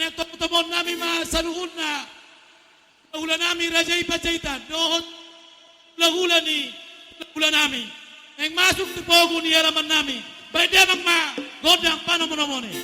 Ana tomon nami masanuhun na. Ulan nami raja ipacaitan. Doon lagulan ni lagulan nami. Ang masuk ni pogo ni halaman nami. Baik dia mang godang panamonomone.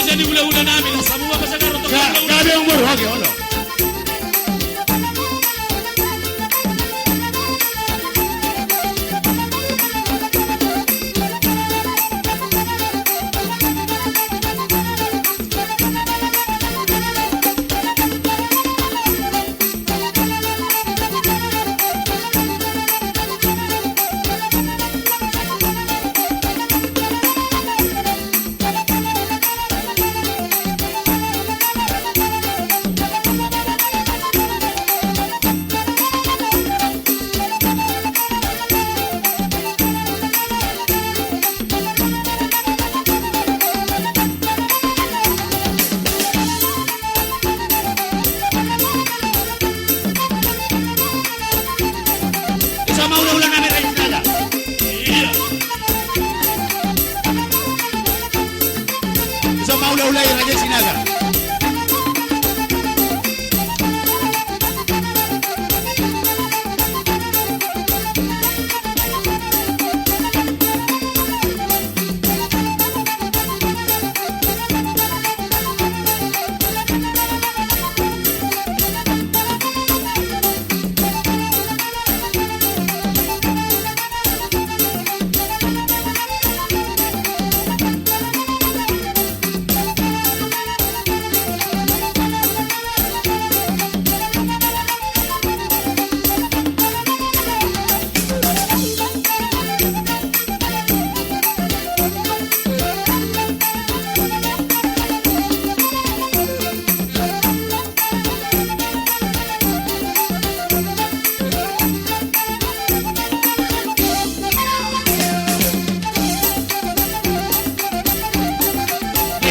Jadi ula-ula namin, semua pasangan untuk Gabi ang muro, hagi, ano? Ula-ula yung Raja Sinaga.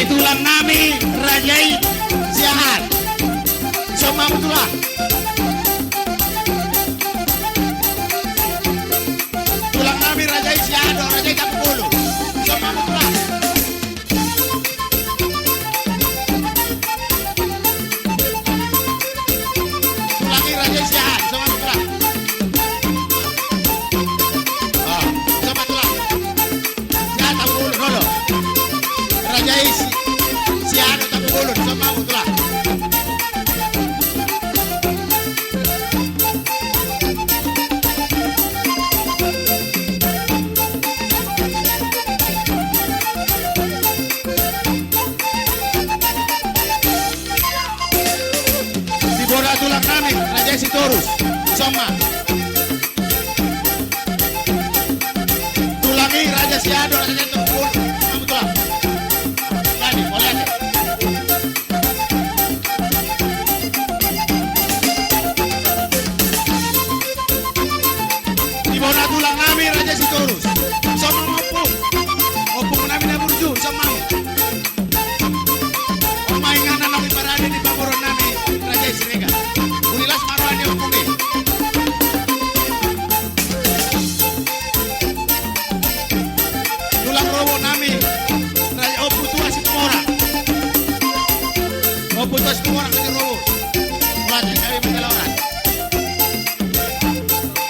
Tulang nami Rajai Siahan Sama betulah Tulang nami Rajai Siahan do Rajai Kapulu Sama betulah Tulangi Rajai Siahan Sama betulah Sama betulah Siahan Kapulu dulu Rajai Siano tapi ulun sama betulah. Di bola tulang kami Raja Sitorus sama. Tulangi Raja Siano Raja Tengkul sama betulah. Jadi boleh aja. Ibona tulang nami Raja Sitorus sama opung nami na burju sama Dua 10 orang lagi robot. Mulai kami pengalaman.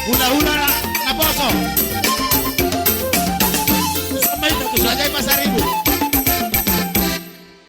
Hula-hula na poso. Samay na to sa Sajay pa sa ribu.